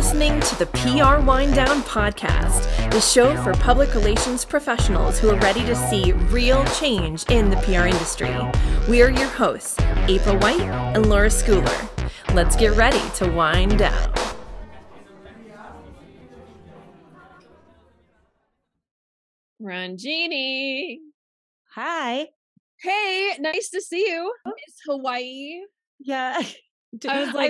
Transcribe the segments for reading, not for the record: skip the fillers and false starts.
listening to the PR Wind Down Podcast, the show for public relations professionals who are ready to see real change in the PR industry. We are your hosts, April White and Laura Schooler. Let's get ready to wind down. Ronjini. Hi. Hey, nice to see you. It's Hawaii. Yeah. Do I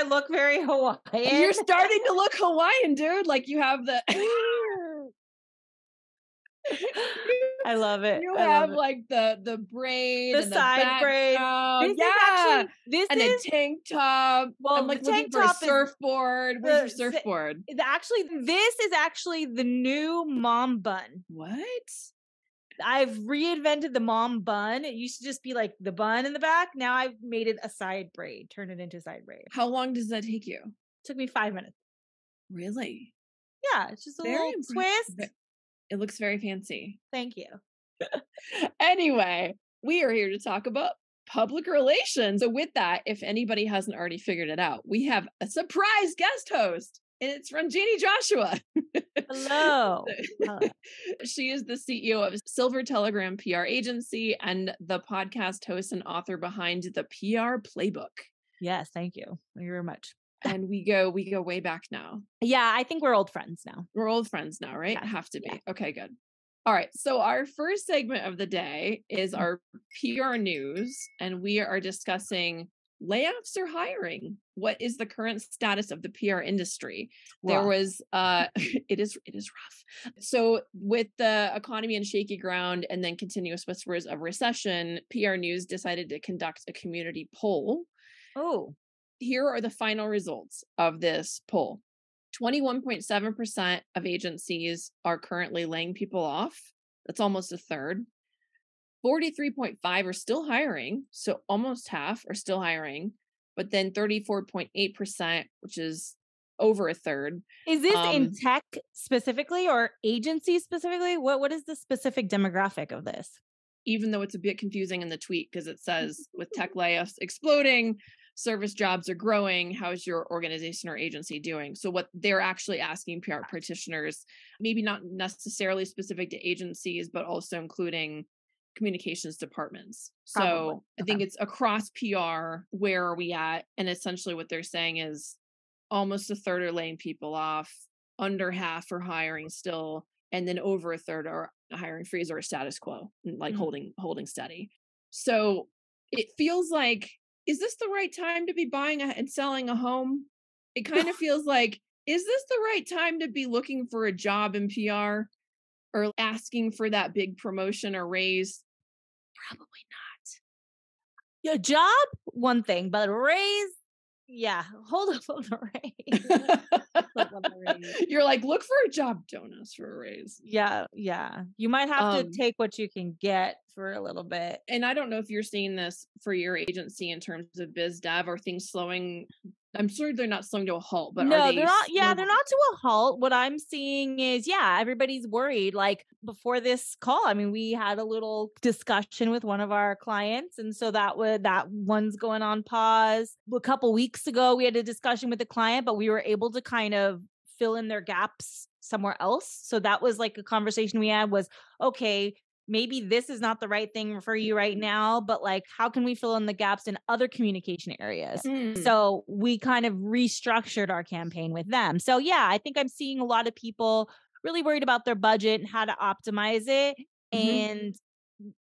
look very Hawaiian? You're starting to look Hawaiian, dude. Like you have the I love it. You have like the braid, the and side braid. This is a tank top. Well, I'm like the tank looking for top a surfboard. Where's your surfboard? This is actually the new mom bun. What? I've reinvented the mom bun. It used to just be like the bun in the back. Now I've made it a side braid, turned it into a side braid. How long does that take you? Took me 5 minutes. Really? Yeah, it's just a little twist. It looks very fancy. Thank you. Anyway, we are here to talk about public relations. So with that, if anybody hasn't already figured it out, we have a surprise guest host. And it's Ronjini Joshua. Hello. She is the CEO of Silver Telegram PR agency and the podcast host and author behind the PR Playbook. Yes, thank you. Thank you very much. And we go way back now. Yeah, I think we're old friends now. We're old friends now, right? Yeah. Have to be. Yeah. Okay, good. All right. So our first segment of the day is our PR news, and we are discussing layoffs or hiring. What is the current status of the PR industry? There was it is rough. So with the economy in shaky ground and then continuous whispers of recession, PR News decided to conduct a community poll. Oh. Here are the final results of this poll. 21.7% of agencies are currently laying people off. That's almost a third. 43.5 are still hiring, so almost half are still hiring, but then 34.8%, which is over a third. Is this in tech specifically or agency specifically? What is the specific demographic of this? Even though it's a bit confusing in the tweet because it says with tech layoffs exploding, service jobs are growing, how's your organization or agency doing? So what they're actually asking PR practitioners, maybe not necessarily specific to agencies, but also including communications departments. So I think it's across PR, where are we at? And essentially what they're saying is almost a third are laying people off, under half are hiring still, and then over a third are hiring freeze or a status quo, like holding steady. So it feels like, is this the right time to be buying and selling a home? It kind of feels like, is this the right time to be looking for a job in PR or asking for that big promotion or raise? Probably not. Your job, one thing, but a raise, yeah. Hold up on the raise. You're like, look for a job, don't ask for a raise. Yeah. You might have to take what you can get for a little bit. And I don't know if you're seeing this for your agency in terms of biz dev. Are things slowing? I'm sure they're not slowing to a halt, but no, they're not. Yeah, they're not to a halt. What I'm seeing is, everybody's worried. Like before this call, I mean, we had a little discussion with one of our clients, and so that one's going on pause. A couple weeks ago, we had a discussion with the client, but we were able to kind of fill in their gaps somewhere else. So that was like a conversation we had was, okay, maybe this is not the right thing for you right now, but like, how can we fill in the gaps in other communication areas? So we kind of restructured our campaign with them. So yeah, I think I'm seeing a lot of people really worried about their budget and how to optimize it. And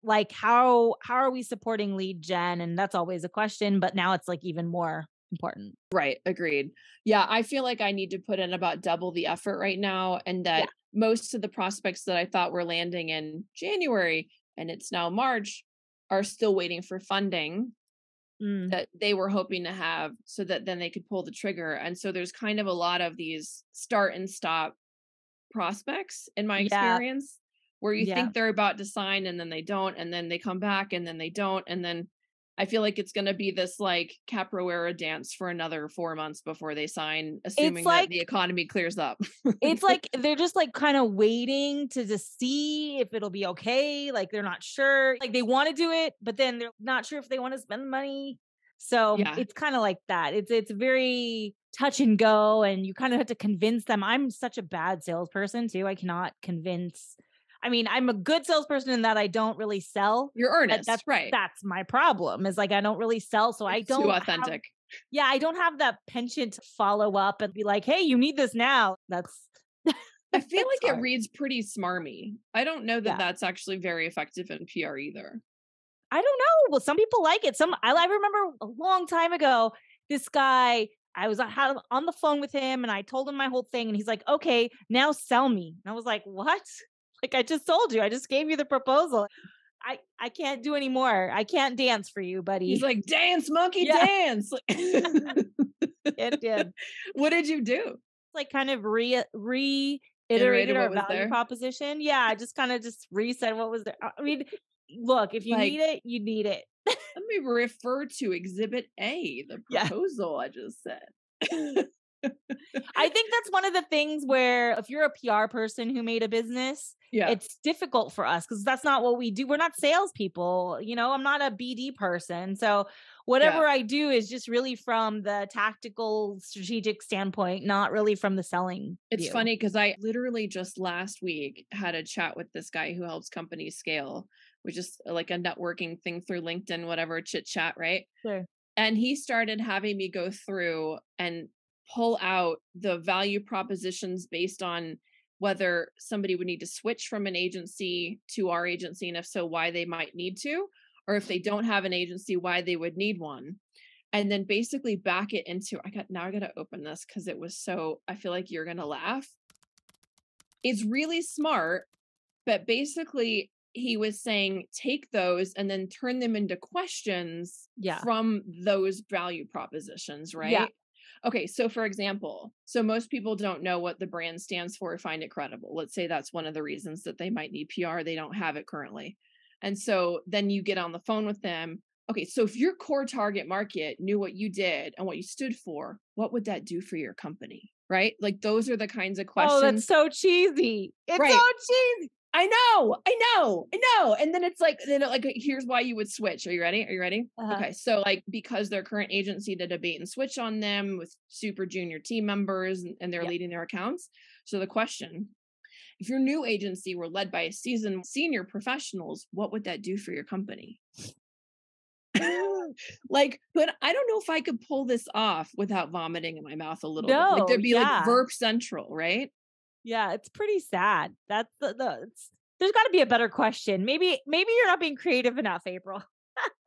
like, how are we supporting lead gen? And that's always a question, but now it's like even more important. Right. Agreed. Yeah. I feel like I need to put in about double the effort right now. And that most of the prospects that I thought were landing in January, and it's now March, are still waiting for funding that they were hoping to have so that then they could pull the trigger. And so there's kind of a lot of these start and stop prospects in my experience where you think they're about to sign and then they don't, and then they come back and then they don't. And then I feel like it's going to be this like capoeira dance for another 4 months before they sign, assuming that the economy clears up. It's like they're just like kind of waiting to just see if it'll be okay. Like they're not sure. Like they want to do it, but then they're not sure if they want to spend the money. So Yeah. it's kind of like that. It's very touch and go, and you kind of have to convince them. I'm such a bad salesperson too. I cannot convince. I mean, I'm a good salesperson in that I don't really sell. You're But earnest, right? that's my problem. Is like I don't really sell, so I It's too don't authentic. yeah, I don't have that penchant to follow up and be like, "Hey, you need this now." That's I feel it's like it hard. reads pretty smarmy. I don't know that Yeah. that's actually very effective in PR either. I don't know. Well, some people like it. I remember a long time ago, this guy, I was on the phone with him and I told him my whole thing and he's like, "Okay, now sell me." And I was like, "What?" Like I just told you. I just gave you the proposal. I can't do any more. I can't dance for you, He's buddy. like, "Dance, monkey, Yeah, dance." it did. What did you do? Like kind of reiterated Iterated our what was value there? proposition. Yeah, I just kind of just reset what was there. I mean, look, if you Like, need it, you need it. let me refer to Exhibit A, the Yeah. proposal I just said. I think that's one of the things where if you're a PR person who made a business, Yeah. it's difficult for us because that's not what we do. We're not salespeople. I'm not a BD person. So whatever I do is just really from the tactical, strategic standpoint, not really from the selling It's view. funny because I literally just last week had a chat with this guy who helps companies scale, which is like a networking thing through LinkedIn, whatever, chit chat, right? Sure. And he started having me go through and pull out the value propositions based on whether somebody would need to switch from an agency to our agency, and if so, why they might need to, or if they don't have an agency, why they would need one. And then basically back it into, I got to open this because it was so, I feel like you're going to laugh. It's really smart, but basically he was saying take those and then turn them into questions from those value propositions, right? Yeah. Okay, so for example, so most people don't know what the brand stands for or find it credible. Let's say that's one of the reasons that they might need PR. They don't have it currently. And so then you get on the phone with them. Okay, so if your core target market knew what you did and what you stood for, what would that do for your company? Right? Like those are the kinds of questions. Oh, that's so cheesy. It's Right. so cheesy. I know. And then it's like, here's why you would switch. Are you ready? Uh-huh. Okay. So like, because their current agency did a bait and switch on them with super junior team members and they're leading their accounts. So the question, if your new agency were led by a seasoned senior professionals, what would that do for your company? Like, but I don't know if I could pull this off without vomiting in my mouth a little bit. Like there'd be like Verb Central, right? Yeah, it's pretty sad. That's there's got to be a better question. Maybe you're not being creative enough, April.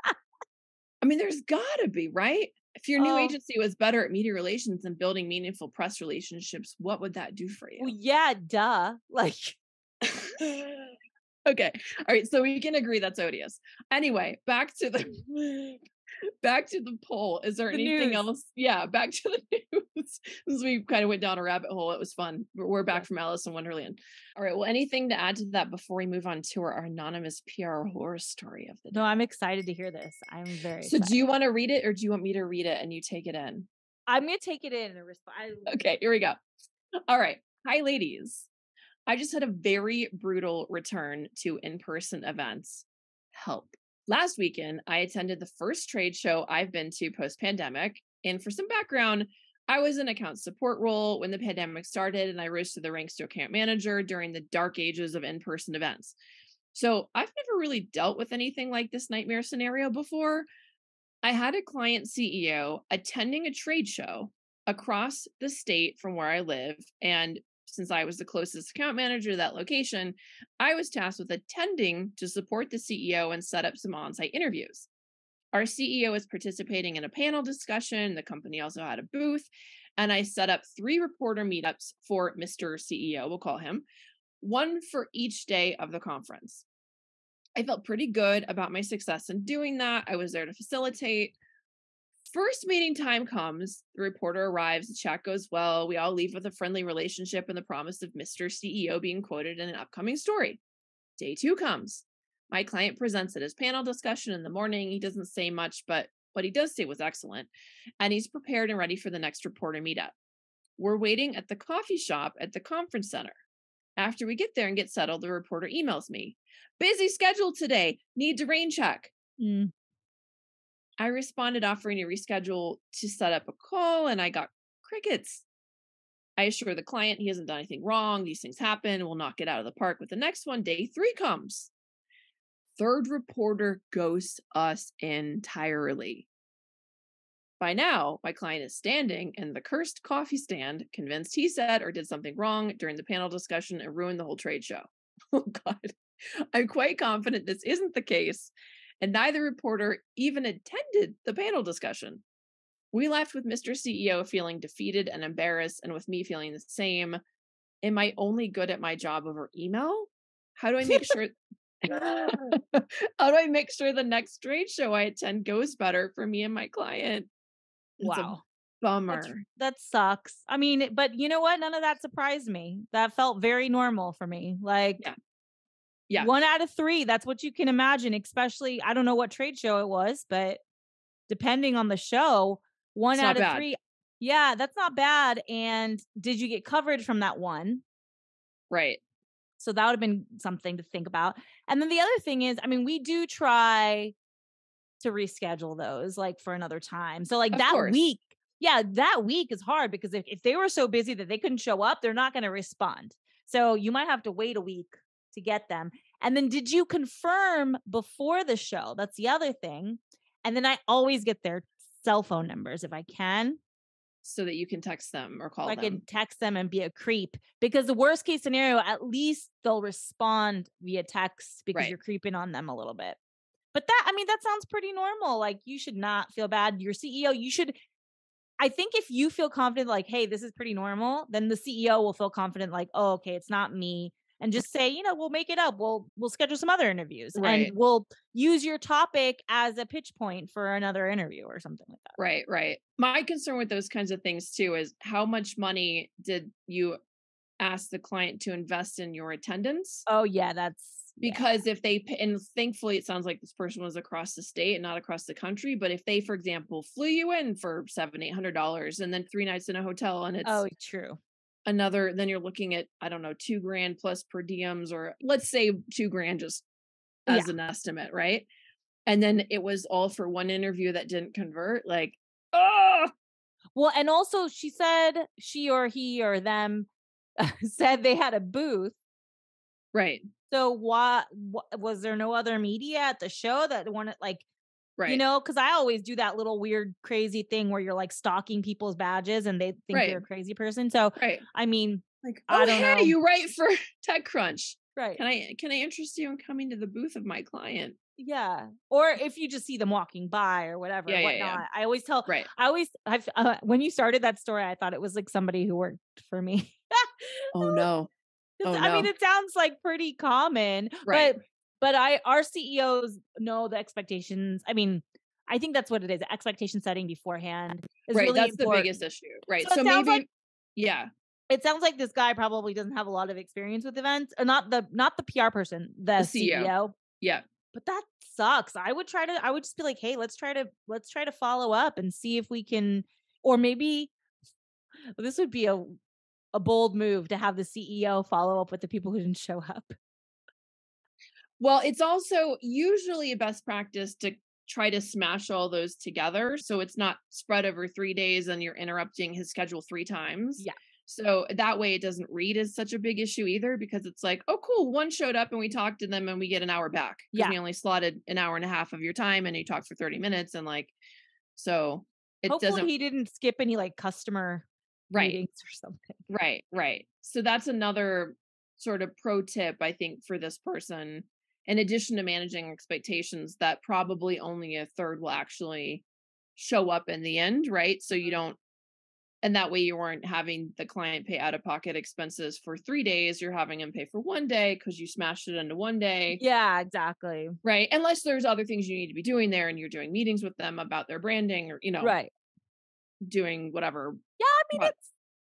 I mean, there's got to be, right? If your new agency was better at media relations and building meaningful press relationships, what would that do for you? Well, yeah, duh. Like, okay. All right. So we can agree that's odious. Anyway, back to the poll. Is there anything else? Yeah. Back to the news. Since we kind of went down a rabbit hole. It was fun. We're back from Alice in Wonderland. All right. Well, anything to add to that before we move on to our anonymous PR horror story of the day? No, I'm excited to hear this. I'm very So excited. do you want to read it or do you want me to read it and you take it in? I'm going to take it in and respond. Okay, here we go. All right. Hi, ladies. I just had a very brutal return to in-person events. Help. Last weekend, I attended the first trade show I've been to post-pandemic. And for some background, I was in account support role when the pandemic started, and I rose to the ranks to account manager during the dark ages of in-person events. So I've never really dealt with anything like this nightmare scenario before. I had a client CEO attending a trade show across the state from where I live, and since I was the closest account manager to that location, I was tasked with attending to support the CEO and set up some on-site interviews. Our CEO was participating in a panel discussion. The company also had a booth, and I set up 3 reporter meetups for Mr. CEO, we'll call him, one for each day of the conference. I felt pretty good about my success in doing that. I was there to facilitate. First meeting time comes, the reporter arrives, the chat goes well, we all leave with a friendly relationship and the promise of Mr. CEO being quoted in an upcoming story. Day 2 comes. My client presents at his panel discussion in the morning. He doesn't say much, but what he does say was excellent. And he's prepared and ready for the next reporter meetup. We're waiting at the coffee shop at the conference center. After we get there and get settled, the reporter emails me. Busy schedule today. Need to rain check. I responded offering to reschedule to set up a call, and I got crickets. I assure the client he hasn't done anything wrong. These things happen. We'll knock it out of the park with the next one. Day 3 comes. Third reporter ghosts us entirely. By now, my client is standing in the cursed coffee stand, convinced he said or did something wrong during the panel discussion and ruined the whole trade show. Oh, God. I'm quite confident this isn't the case, and neither reporter even attended the panel discussion. We left with Mr. CEO feeling defeated and embarrassed, and with me feeling the same. Am I only good at my job over email? How do I make sure? How do I make sure the next trade show I attend goes better for me and my client? It's a Wow. bummer. That sucks. I mean, but you know what? None of that surprised me. That felt very normal for me. Like, Yeah. 1 out of 3, that's what you can imagine, especially, I don't know what trade show it was, but depending on the show, 1 It's out not of bad. 3. Yeah, that's not bad. And did you get coverage from that one? Right. So that would have been something to think about. And then the other thing is, I mean, we do try to reschedule those like for another time. So like Of that course. week, that week is hard because if they were so busy that they couldn't show up, they're not going to respond. So you might have to wait a week to get them. And then did you confirm before the show? That's the other thing. And then I always get their cell phone numbers if I can. So that you can text them or call I them. can text them and be a creep, because the worst case scenario, at least they'll respond via text because Right. you're creeping on them a little bit. But that sounds pretty normal. Like, you should not feel bad. Your CEO, I think if you feel confident, like, hey, this is pretty normal, then the CEO will feel confident, like, oh, okay, it's not me. And just say, we'll make it up. We'll schedule some other interviews, Right. and we'll use your topic as a pitch point for another interview or something like that. Right. My concern with those kinds of things too is how much money did you ask the client to invest in your attendance? Oh yeah, Because if they, and thankfully it sounds like this person was across the state and not across the country, but if they, for example, flew you in for $700-800 and then 3 nights in a hotel, and it's true. another, then you're looking at, I don't know, $2,000 plus per diems, or let's say $2,000 just as an estimate, right? And then it was all for one interview that didn't convert. Like, oh, Well, and also she said, she or he or them said they had a booth. right. So what was there no other media at the show that wanted, like, Right. because I always do that little weird, crazy thing where you're like stalking people's badges and they think Right. you're a crazy person. So, Right. I mean, Like, I oh, don't hey, know. you write for TechCrunch. Right. Can I interest you in coming to the booth of my client? Yeah. Or if you just see them walking by or whatever, Yeah. whatnot. I always tell, Right. when you started that story, I thought it was like somebody who worked for me. Oh no. Oh I mean, no. it sounds like pretty common, Right. but our CEOs know the expectations. I mean, I think that's what it is. Expectation setting beforehand is Right. really That's important. the biggest issue. Right. So So it sounds maybe, like, yeah. it sounds like this guy probably doesn't have a lot of experience with events, or not the PR person, the CEO. Yeah. But that sucks. I would just be like, hey, let's try to follow up and see if we can, or maybe this would be a bold move to have the CEO follow up with the people who didn't show up. Well, it's also usually a best practice to try to smash all those together, so it's not spread over 3 days and you're interrupting his schedule 3 times. Yeah. So that way it doesn't read as such a big issue either, because it's like, oh, cool, one showed up and we talked to them and we get an hour back because Yeah. we only slotted an hour and a half of your time and you talked for 30 minutes. And like, so it Hopefully doesn't. he didn't skip any like customer meetings or something. Right. So that's another sort of pro tip, I think, for this person. In addition to managing expectations, that probably only a third will actually show up in the end, right? So you don't, and that way you weren't having the client pay out of pocket expenses for 3 days. You're having them pay for 1 day because you smashed it into 1 day. Yeah, exactly. Right. Unless there's other things you need to be doing there and you're doing meetings with them about their branding, or, Right. doing whatever. Yeah, I mean,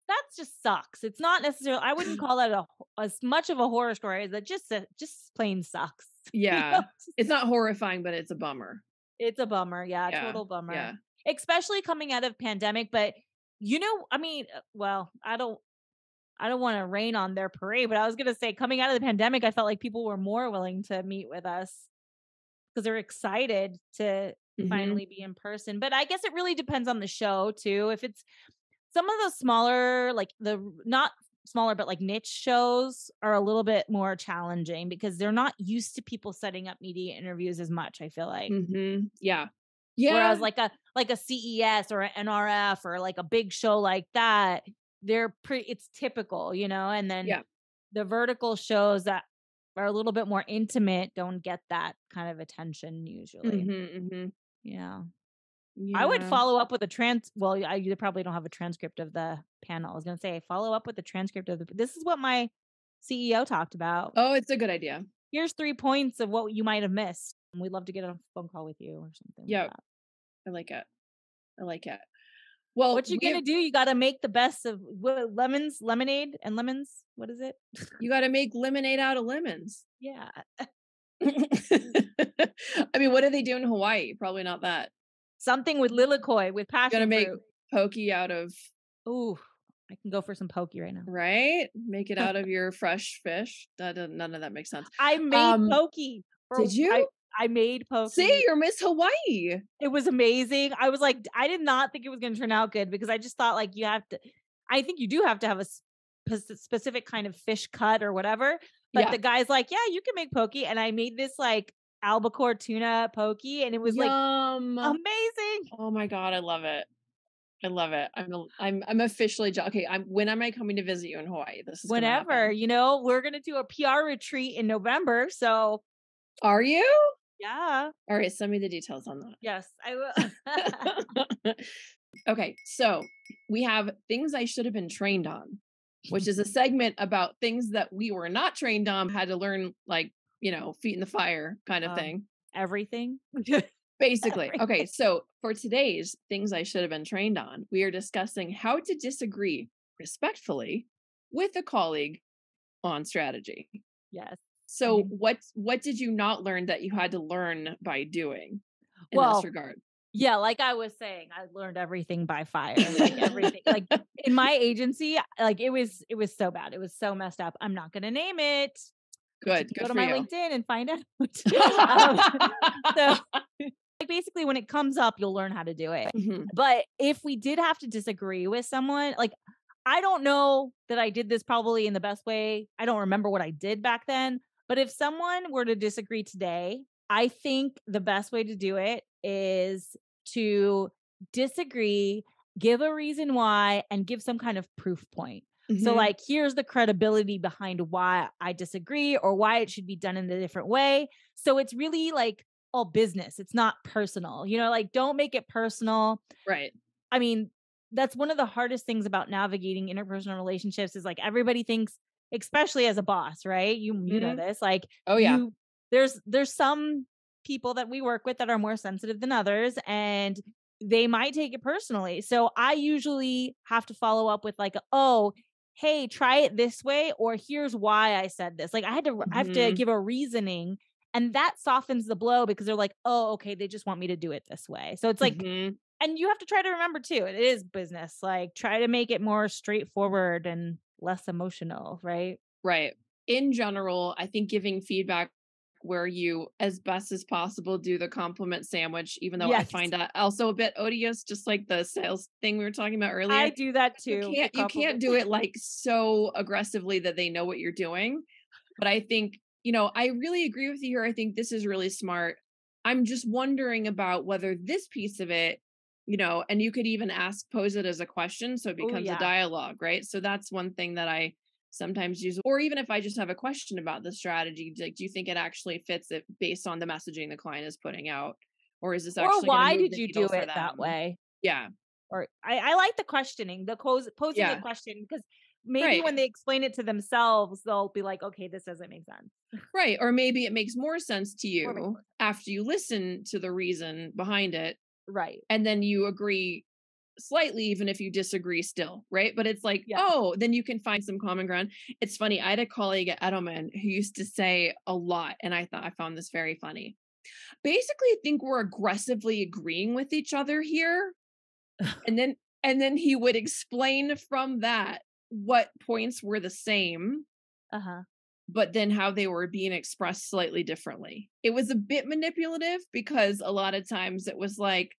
that just sucks. It's not necessarily, I wouldn't call that as much of a horror story as it just plain sucks. Yeah. It's not horrifying, but it's a bummer. It's a bummer. Yeah, total bummer. Yeah. Especially coming out of pandemic, but I mean, well, I don't want to rain on their parade, but I was going to say, coming out of the pandemic, I felt like people were more willing to meet with us because they're excited to finally be in person. But I guess it really depends on the show too. If it's some of the smaller, like not smaller, but like niche shows are a little bit more challenging because they're not used to people setting up media interviews as much, I feel like. Yeah. Whereas like a CES or an NRF or like a big show like that, it's typical, and then the vertical shows that are a little bit more intimate don't get that kind of attention usually. Yeah. I would follow up with you probably don't have a transcript of the panel. I was going to say, follow up with the transcript of this is what my CEO talked about. Oh, it's a good idea. Here's 3 points of what you might have missed. We'd love to get a phone call with you or something. Yeah. Like that. I like it. Well, what you going to do? You got to make the best of lemonade and lemons. What is it? You got to make lemonade out of lemons. Yeah. I mean, what do they do in Hawaii? Probably not that. Something with lilikoi, with passion fruit. You got to make pokey out of... Ooh, I can go for some pokey right now. Right? Make it out of your fresh fish. None of that makes sense. I made pokey. Did you? I made pokey. See, you're Miss Hawaii. It was amazing. I was like, I did not think it was going to turn out good because I just thought like I think you do have to have a specific kind of fish cut or whatever. But the guy's like, yeah, you can make pokey. And I made this like albacore tuna pokey and it was like amazing. Oh my God. I love it. I'm officially okay. When am I coming to visit you in Hawaii? This is whenever, we're going to do a PR retreat in November. So are you? Yeah. All right. Send me the details on that. Yes, I will. Okay. So we have things I should have been trained on, which is a segment about things that we were not trained on, had to learn, like, feet in the fire kind of thing. Everything. Basically. Okay. So for today's things I should have been trained on, we are discussing how to disagree respectfully with a colleague on strategy. Yes. So what did you not learn that you had to learn by doing in this regard? Yeah, like I was saying, I learned everything by fire. Like everything. Like in my agency, like it was so bad. It was so messed up. I'm not gonna name it. Good. Go to my LinkedIn and find out. So like basically when it comes up, you'll learn how to do it. But if we did have to disagree with someone, like I don't know that I did this probably in the best way. I don't remember what I did back then. But if someone were to disagree today, I think the best way to do it is to disagree, give a reason why, and give some kind of proof point. So like, here's the credibility behind why I disagree or why it should be done in a different way. So it's really like all business. It's not personal, like don't make it personal. Right. I mean, that's one of the hardest things about navigating interpersonal relationships is like everybody thinks, especially as a boss, right? You know this, like, oh yeah, there's some people that we work with that are more sensitive than others and they might take it personally. So I usually have to follow up with like, oh, hey, try it this way, or here's why I said this. Like I have to give a reasoning, and that softens the blow because they're like, oh, okay, they just want me to do it this way. So it's like, and you have to try to remember too, it is business. Like try to make it more straightforward and less emotional, right? Right. In general, I think giving feedback where you, as best as possible, do the compliment sandwich, even though I find that also a bit odious, just like the sales thing we were talking about earlier. I do that too. You can't do it like so aggressively that they know what you're doing. But I think, I really agree with you here. I think this is really smart. I'm just wondering about whether this piece of it, and you could even pose it as a question. So it becomes a dialogue, right? So that's one thing that I sometimes use, or even if I just have a question about the strategy, like, do you think it actually fits it based on the messaging the client is putting out? Or is this actually, or why did you do it that way? Yeah. Or I like the questioning, posing the question, because maybe when they explain it to themselves, they'll be like, okay, this doesn't make sense. Right. Or maybe it makes more sense to you after you listen to the reason behind it. Right. And then you agree slightly, even if you disagree still. Right. But it's like, oh, then you can find some common ground. It's funny. I had a colleague at Edelman who used to say a lot, and I found this very funny. Basically, I think we're aggressively agreeing with each other here. And then he would explain from that what points were the same. but then how they were being expressed slightly differently. It was a bit manipulative because a lot of times it was like,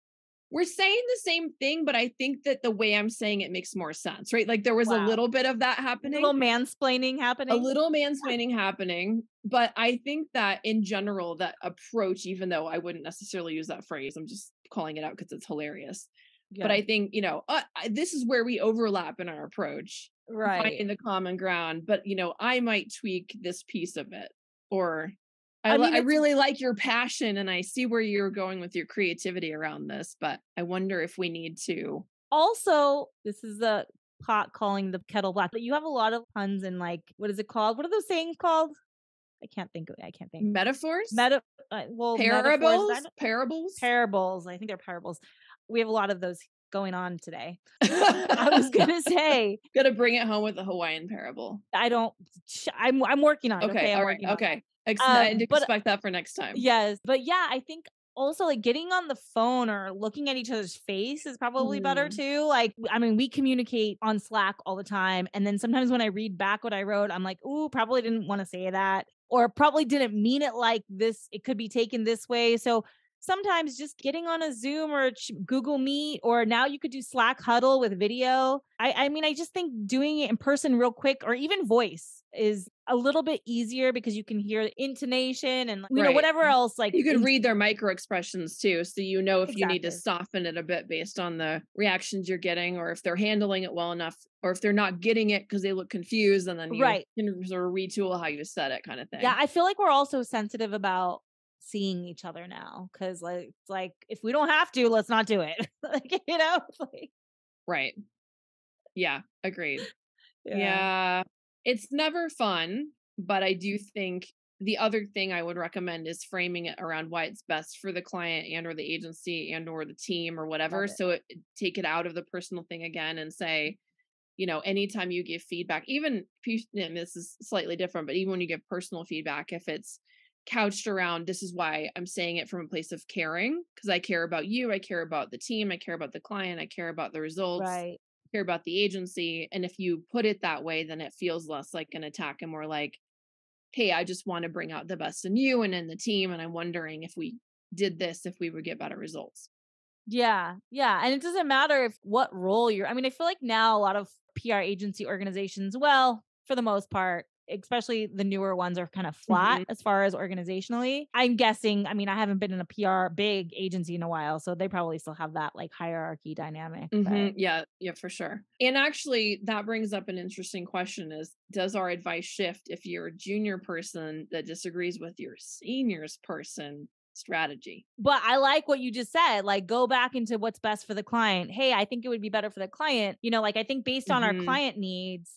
we're saying the same thing, but I think that the way I'm saying it makes more sense, right? Like there was a little bit of that happening. Little mansplaining happening. A little mansplaining happening. But I think that in general, that approach, even though I wouldn't necessarily use that phrase, I'm just calling it out because it's hilarious. Yeah. But I think, this is where we overlap in our approach. Right. Finding the common ground. But, I might tweak this piece of it. Or I really like your passion and I see where you're going with your creativity around this, but I wonder if we need to. Also, this is the pot calling the kettle black, but you have a lot of puns and like, what is it called? What are those sayings called? I can't think. Metaphors? Parables? Parables. I think they're parables. We have a lot of those going on today. I was going to say. Gotta bring it home with a Hawaiian parable. I'm working on it. Okay. All right. Okay. I didn't expect that for next time. Yes. But yeah, I think also like getting on the phone or looking at each other's face is probably better too. Like, I mean, we communicate on Slack all the time. And then sometimes when I read back what I wrote, I'm like, ooh, probably didn't want to say that, or probably didn't mean it like this. It could be taken this way. So sometimes just getting on a Zoom or Google Meet, or now you could do Slack huddle with video. I mean, I just think doing it in person real quick, or even voice, is a little bit easier because you can hear intonation and whatever else. Like you could read their micro expressions too, so if you need to soften it a bit based on the reactions you're getting, or if they're handling it well enough, or if they're not getting it because they look confused, and then you can sort of retool how you said it, kind of thing. Yeah, I feel like we're also sensitive about seeing each other now, because like if we don't have to, let's not do it. Right. Yeah, agreed. Yeah, it's never fun, but I do think the other thing I would recommend is framing it around why it's best for the client and or the agency and or the team or whatever. So take it out of the personal thing again and say, anytime you give feedback, even this is slightly different, but even when you give personal feedback, if it's couched around, this is why I'm saying it from a place of caring, because I care about you, I care about the team, I care about the client, I care about the results, I care about the agency. And if you put it that way, then it feels less like an attack and more like, hey, I just want to bring out the best in you and in the team, and I'm wondering if we did this, if we would get better results. Yeah. And it doesn't matter what role I feel like now a lot of PR agency organizations, well, for the most part, especially the newer ones, are kind of flat as far as organizationally. I'm guessing, I haven't been in a PR big agency in a while, so they probably still have that like hierarchy dynamic. Yeah, for sure. And actually that brings up an interesting question: is does our advice shift if you're a junior person that disagrees with your seniors person strategy? But I like what you just said, like go back into what's best for the client. Hey, I think it would be better for the client. I think based on our client needs,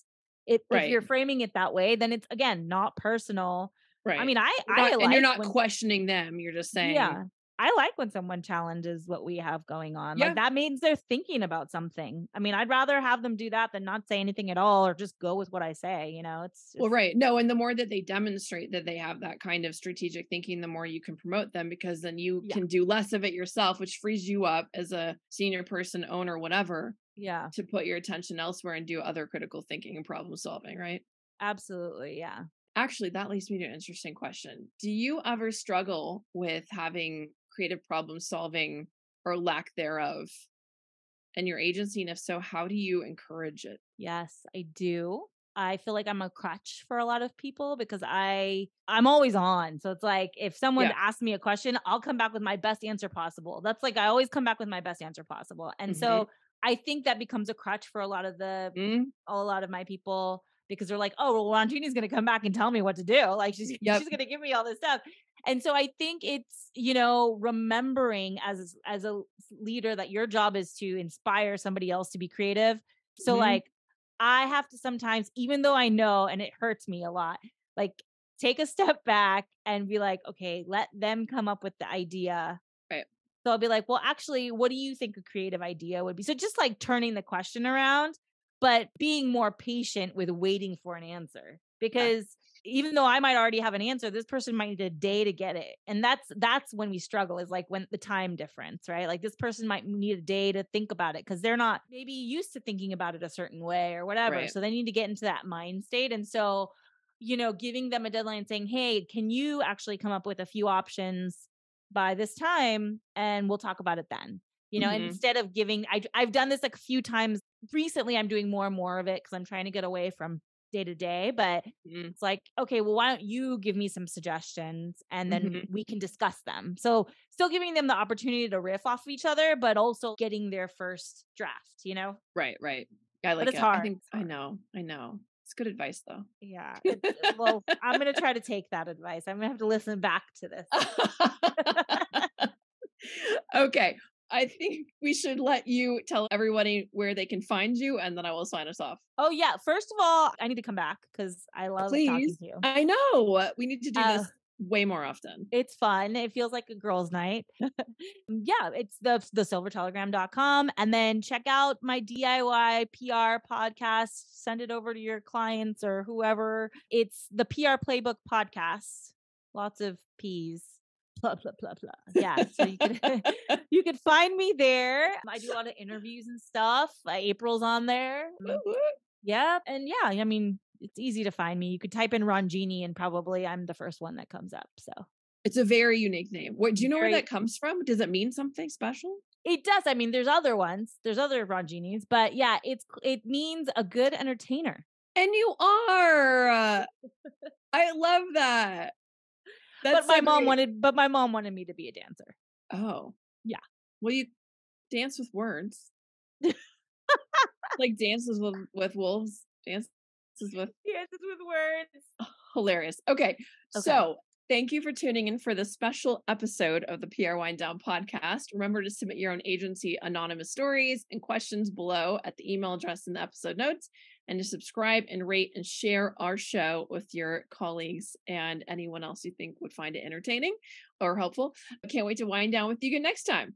if you're framing it that way, then it's, again, not personal. Right. And you're not questioning them. You're just saying, I like when someone challenges what we have going on. Yeah. Like that means they're thinking about something. I'd rather have them do that than not say anything at all, or just go with what I say. It's just... Well, right. No. And the more that they demonstrate that they have that kind of strategic thinking, the more you can promote them, because then you can do less of it yourself, which frees you up as a senior person, owner, whatever. Yeah. To put your attention elsewhere and do other critical thinking and problem solving, right? Absolutely. Yeah. Actually, that leads me to an interesting question. Do you ever struggle with having creative problem solving or lack thereof in your agency? And if so, how do you encourage it? Yes, I do. I feel like I'm a crutch for a lot of people because I'm always on. So it's like, if someone asks me a question, I'll come back with my best answer possible. That's like, I always come back with my best answer possible. And so I think that becomes a crutch for a lot of my people, because they're like, oh, well, Ronjini's going to come back and tell me what to do. Like she's going to give me all this stuff. And so I think it's, remembering as a leader that your job is to inspire somebody else to be creative. So like, I have to sometimes, even though I know, and it hurts me a lot, like take a step back and be like, okay, let them come up with the idea. Right. So I'll be like, well, actually, what do you think a creative idea would be? So just like turning the question around, but being more patient with waiting for an answer, because even though I might already have an answer, this person might need a day to get it. And that's when we struggle, is like when the time difference, right? Like this person might need a day to think about it because they're not maybe used to thinking about it a certain way or whatever. Right. So they need to get into that mind state. And so giving them a deadline saying, hey, can you actually come up with a few options by this time and we'll talk about it then. And instead of giving, I've done this like a few times recently. I'm doing more and more of it because I'm trying to get away from day to day, but it's like, okay, well, why don't you give me some suggestions and then we can discuss them. So still giving them the opportunity to riff off of each other, but also getting their first draft, Right. I like but it's it. hard. I know. It's good advice though. Yeah. Well, I'm going to try to take that advice. I'm going to have to listen back to this. Okay. I think we should let you tell everybody where they can find you, and then I will sign us off. Oh, yeah. First of all, I need to come back because I love talking to you. I know. We need to do this way more often. It's fun. It feels like a girls' night. Yeah, it's the silvertelegram.com. And then check out my DIY PR podcast. Send it over to your clients or whoever. It's the PR Playbook podcast. Lots of P's. Blah, blah, blah, blah. Yeah. So you could find me there. I do a lot of interviews and stuff. April's on there. Yeah. And yeah, I mean, it's easy to find me. You could type in Ronjini and probably I'm the first one that comes up. So it's a very unique name. What do you know where that comes from? Does it mean something special? It does. I mean, there's other ones. There's other Ronjinis, but yeah, it means a good entertainer. And you are. I love that. But my mom wanted me to be a dancer. Oh. Yeah. Well, you dance with words. Like dances with wolves. Dances with words. Oh, hilarious. Okay. So thank you for tuning in for this special episode of the PR Wind Down podcast. Remember to submit your own agency anonymous stories and questions below at the email address in the episode notes, and to subscribe and rate and share our show with your colleagues and anyone else you think would find it entertaining or helpful. I can't wait to wind down with you again next time.